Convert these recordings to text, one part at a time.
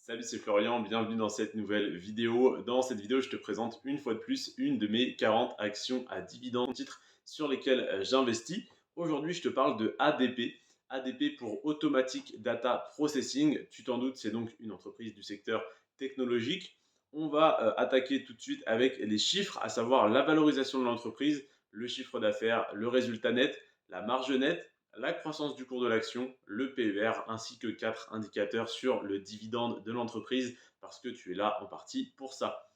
Salut, c'est Florian, bienvenue dans cette nouvelle vidéo. Dans cette vidéo, je te présente une fois de plus une de mes 40 actions à dividendes titres sur lesquelles j'investis. Aujourd'hui, je te parle de ADP. ADP pour Automatic Data Processing. Tu t'en doutes, c'est donc une entreprise du secteur technologique. On va attaquer tout de suite avec les chiffres, à savoir la valorisation de l'entreprise, le chiffre d'affaires, le résultat net, la marge nette, la croissance du cours de l'action, le PER, ainsi que 4 indicateurs sur le dividende de l'entreprise, parce que tu es là en partie pour ça.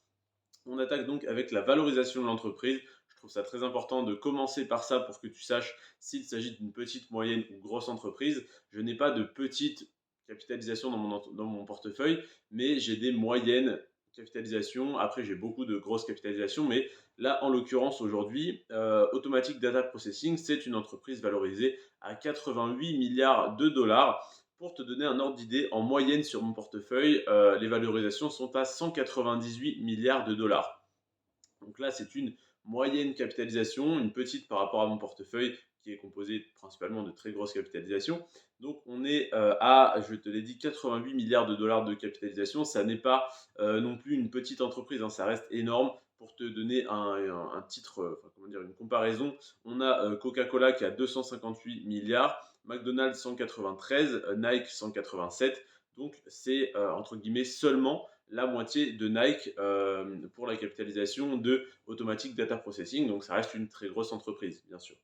On attaque donc avec la valorisation de l'entreprise. Je trouve ça très important de commencer par ça pour que tu saches s'il s'agit d'une petite, moyenne ou grosse entreprise. Je n'ai pas de petite capitalisation dans mon portefeuille, mais j'ai des moyennes capitalisations. Après, j'ai beaucoup de grosses capitalisations, mais là, en l'occurrence, aujourd'hui, Automatic Data Processing, c'est une entreprise valorisée à 88 milliards de dollars. Pour te donner un ordre d'idée, en moyenne sur mon portefeuille, les valorisations sont à 198 milliards de dollars. Donc là, c'est une moyenne capitalisation, une petite par rapport à mon portefeuille qui est composé principalement de très grosses capitalisations. Donc on est à, je te l'ai dit, 88 milliards de dollars de capitalisation. Ça n'est pas non plus une petite entreprise, hein, ça reste énorme. Pour te donner un titre, enfin, comment dire, une comparaison, on a Coca-Cola qui a 258 milliards, McDonald's 193, Nike 187. Donc c'est entre guillemets seulement la moitié de Nike pour la capitalisation de Automatic Data Processing. Donc ça reste une très grosse entreprise, bien sûr.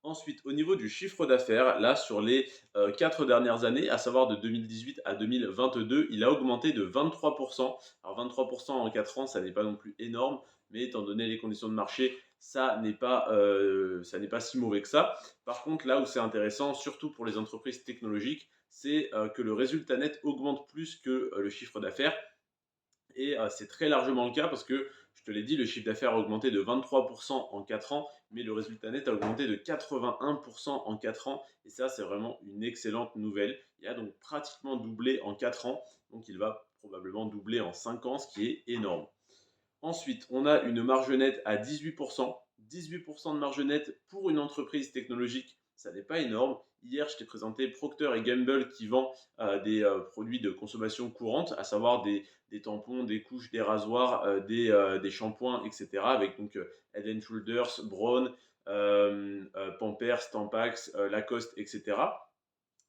Ensuite, au niveau du chiffre d'affaires, là, sur les 4 dernières années, à savoir de 2018 à 2022, il a augmenté de 23%. Alors 23% en 4 ans, ça n'est pas non plus énorme, mais étant donné les conditions de marché, ça n'est pas si mauvais que ça. Par contre, là où c'est intéressant, surtout pour les entreprises technologiques, c'est que le résultat net augmente plus que le chiffre d'affaires. Et c'est très largement le cas parce que, je te l'ai dit, le chiffre d'affaires a augmenté de 23% en 4 ans, mais le résultat net a augmenté de 81% en 4 ans. Et ça, c'est vraiment une excellente nouvelle. Il a donc pratiquement doublé en 4 ans, donc il va probablement doubler en 5 ans, ce qui est énorme. Ensuite, on a une marge nette à 18%. 18% de marge nette pour une entreprise technologique, ça n'est pas énorme. Hier, je t'ai présenté Procter Gamble qui vend des produits de consommation courante, à savoir des tampons, des couches, des rasoirs, des shampoings, etc. Avec donc Head Shoulders, Braun, Pampers, Tampax, Lacoste, etc.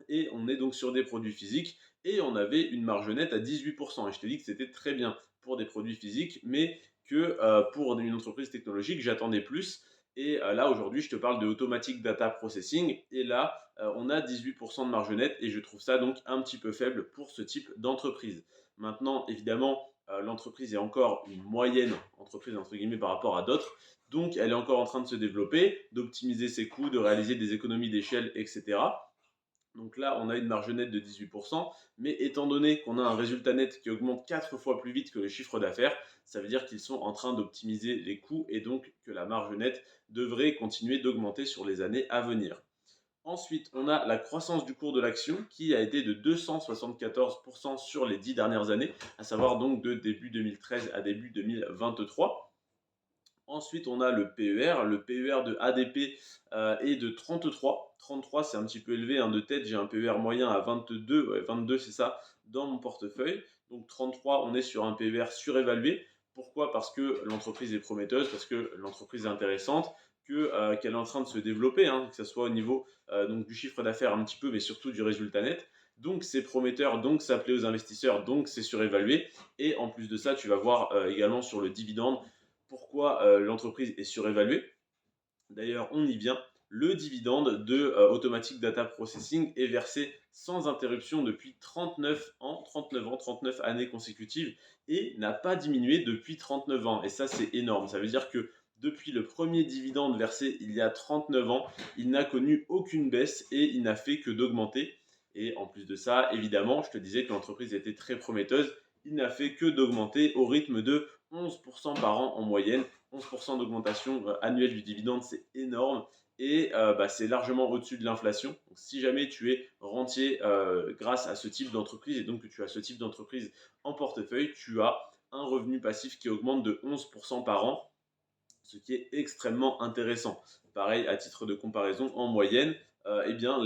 Et on est donc sur des produits physiques et on avait une marge nette à 18%. Et je t'ai dit que c'était très bien pour des produits physiques, mais que pour une entreprise technologique, j'attendais plus. Et là, aujourd'hui, je te parle de Automatic Data Processing. Et là, on a 18% de marge nette et je trouve ça donc un petit peu faible pour ce type d'entreprise. Maintenant, évidemment, l'entreprise est encore une moyenne entreprise, entre guillemets, par rapport à d'autres. Donc, elle est encore en train de se développer, d'optimiser ses coûts, de réaliser des économies d'échelle, etc. Donc là, on a une marge nette de 18%, mais étant donné qu'on a un résultat net qui augmente 4 fois plus vite que le chiffre d'affaires, ça veut dire qu'ils sont en train d'optimiser les coûts et donc que la marge nette devrait continuer d'augmenter sur les années à venir. Ensuite, on a la croissance du cours de l'action qui a été de 274% sur les 10 dernières années, à savoir donc de début 2013 à début 2023. Ensuite, on a le PER. Le PER de ADP est de 33. 33, c'est un petit peu élevé, hein, de tête. J'ai un PER moyen à 22. Ouais, 22, c'est ça, dans mon portefeuille. Donc 33, on est sur un PER surévalué. Pourquoi? Parce que l'entreprise est prometteuse, parce que l'entreprise est intéressante, qu'elle est en train de se développer, hein, que ce soit au niveau donc du chiffre d'affaires un petit peu, mais surtout du résultat net. Donc c'est prometteur, donc ça plaît aux investisseurs, donc c'est surévalué. Et en plus de ça, tu vas voir également sur le dividende pourquoi l'entreprise est surévaluée. D'ailleurs, on y vient. Le dividende de Automatic Data Processing est versé sans interruption depuis 39 ans, 39 années consécutives et n'a pas diminué depuis 39 ans. Et ça, c'est énorme. Ça veut dire que depuis le premier dividende versé il y a 39 ans, il n'a connu aucune baisse et il n'a fait que d'augmenter. Et en plus de ça, évidemment, je te disais que l'entreprise était très prometteuse. Il n'a fait que d'augmenter au rythme de 11% par an en moyenne. 11% d'augmentation annuelle du dividende, c'est énorme et c'est largement au-dessus de l'inflation. Donc, si jamais tu es rentier grâce à ce type d'entreprise et donc que tu as ce type d'entreprise en portefeuille, tu as un revenu passif qui augmente de 11% par an, ce qui est extrêmement intéressant. Pareil, à titre de comparaison, en moyenne, eh bien,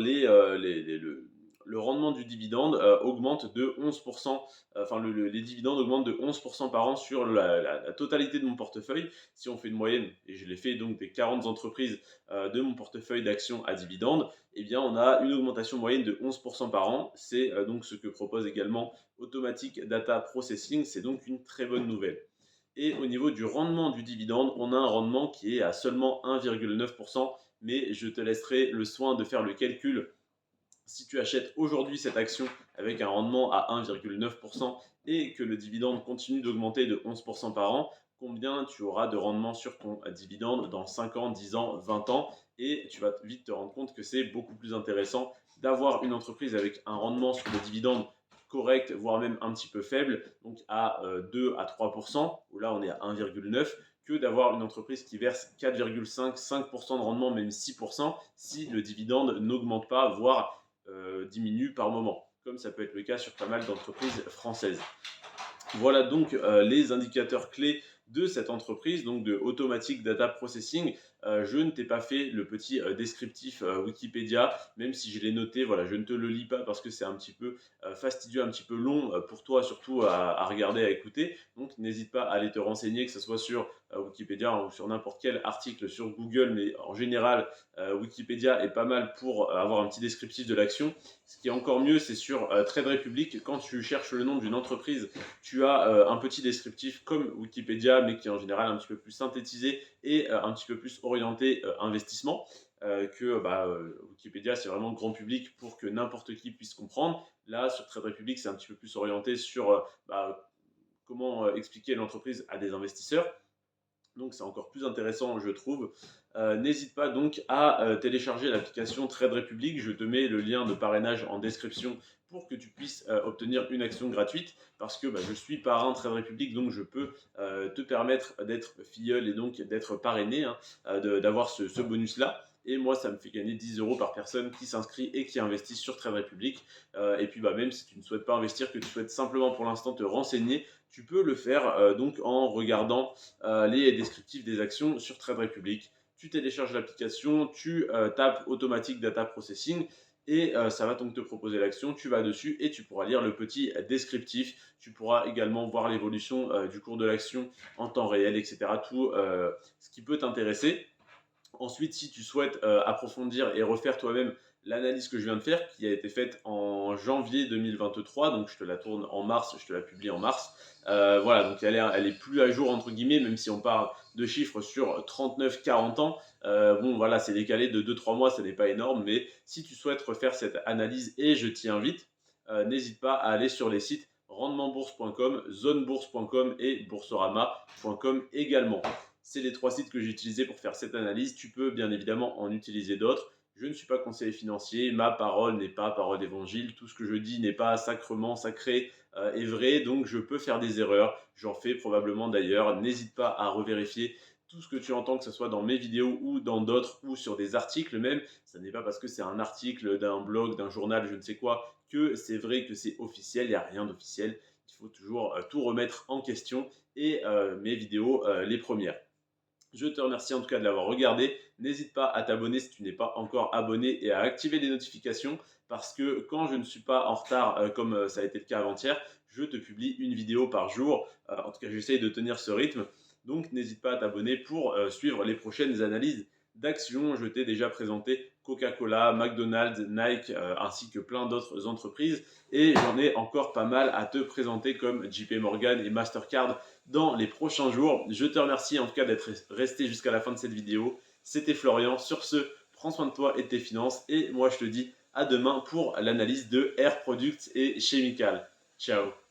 le rendement du dividende augmente de 11%, enfin les dividendes augmentent de 11% par an sur la totalité de mon portefeuille. Si on fait une moyenne, et je l'ai fait donc des 40 entreprises de mon portefeuille d'actions à dividendes, eh bien on a une augmentation moyenne de 11% par an. C'est donc ce que propose également Automatic Data Processing. C'est donc une très bonne nouvelle. Et au niveau du rendement du dividende, on a un rendement qui est à seulement 1,9%, mais je te laisserai le soin de faire le calcul. Si tu achètes aujourd'hui cette action avec un rendement à 1,9% et que le dividende continue d'augmenter de 11% par an, combien tu auras de rendement sur ton dividende dans 5 ans, 10 ans, 20 ans? Et tu vas vite te rendre compte que c'est beaucoup plus intéressant d'avoir une entreprise avec un rendement sur le dividende correct, voire même un petit peu faible, donc à 2 à 3%, où là on est à 1,9%, que d'avoir une entreprise qui verse 4,5, 5% de rendement, même 6%, si le dividende n'augmente pas, voire diminue par moment, comme ça peut être le cas sur pas mal d'entreprises françaises. Voilà donc les indicateurs clés de cette entreprise, donc de Automatic Data Processing. Je ne t'ai pas fait le petit descriptif Wikipédia, même si je l'ai noté. Voilà, je ne te le lis pas parce que c'est un petit peu fastidieux, un petit peu long pour toi, surtout à regarder, à écouter. Donc n'hésite pas à aller te renseigner, que ce soit sur Wikipédia ou sur n'importe quel article sur Google, mais en général, Wikipédia est pas mal pour avoir un petit descriptif de l'action. Ce qui est encore mieux, c'est sur Trade Republic. Quand tu cherches le nom d'une entreprise, tu as un petit descriptif comme Wikipédia, mais qui est en général un petit peu plus synthétisé et un petit peu plus orienté investissement. Wikipédia, c'est vraiment grand public pour que n'importe qui puisse comprendre. Là, sur Trade Republic, c'est un petit peu plus orienté sur comment expliquer l'entreprise à des investisseurs. Donc c'est encore plus intéressant, je trouve. N'hésite pas donc à télécharger l'application Trade Republic. Je te mets le lien de parrainage en description pour que tu puisses obtenir une action gratuite, parce que je suis parrain Trade Republic, donc je peux te permettre d'être filleul et donc d'être parrainé, hein, d'avoir ce bonus-là. Et moi, ça me fait gagner 10 euros par personne qui s'inscrit et qui investit sur Trade Republic. Et puis, même si tu ne souhaites pas investir, que tu souhaites simplement pour l'instant te renseigner, tu peux le faire donc en regardant les descriptifs des actions sur Trade Republic. Tu télécharges l'application, tu tapes Automatic Data Processing et ça va donc te proposer l'action. Tu vas dessus et tu pourras lire le petit descriptif. Tu pourras également voir l'évolution du cours de l'action en temps réel, etc. Tout ce qui peut t'intéresser. Ensuite, si tu souhaites approfondir et refaire toi-même l'analyse que je viens de faire, qui a été faite en janvier 2023, donc je te la tourne en mars, je te la publie en mars. Voilà, donc elle est plus à jour entre guillemets, même si on parle de chiffres sur 39-40 ans. Bon, voilà, c'est décalé de 2-3 mois, ça n'est pas énorme, mais si tu souhaites refaire cette analyse, et je t'y invite, n'hésite pas à aller sur les sites rendementbourse.com, zonebourse.com et boursorama.com également. C'est les 3 sites que j'ai utilisés pour faire cette analyse. Tu peux bien évidemment en utiliser d'autres. Je ne suis pas conseiller financier, ma parole n'est pas parole d'évangile, tout ce que je dis n'est pas sacrement sacré et vrai, donc je peux faire des erreurs, j'en fais probablement d'ailleurs. N'hésite pas à revérifier tout ce que tu entends, que ce soit dans mes vidéos ou dans d'autres ou sur des articles même. Ça n'est pas parce que c'est un article d'un blog, d'un journal, je ne sais quoi, que c'est vrai, que c'est officiel. Il n'y a rien d'officiel. Il faut toujours tout remettre en question et mes vidéos les premières. Je te remercie en tout cas de l'avoir regardé. N'hésite pas à t'abonner si tu n'es pas encore abonné et à activer les notifications, parce que quand je ne suis pas en retard comme ça a été le cas avant-hier, je te publie une vidéo par jour. En tout cas, j'essaye de tenir ce rythme. Donc n'hésite pas à t'abonner pour suivre les prochaines analyses d'actions. Je t'ai déjà présenté Coca-Cola, McDonald's, Nike, ainsi que plein d'autres entreprises. Et j'en ai encore pas mal à te présenter comme JP Morgan et Mastercard dans les prochains jours. Je te remercie en tout cas d'être resté jusqu'à la fin de cette vidéo. C'était Florian. Sur ce, prends soin de toi et de tes finances. Et moi, je te dis à demain pour l'analyse de Air Products et Chemical. Ciao.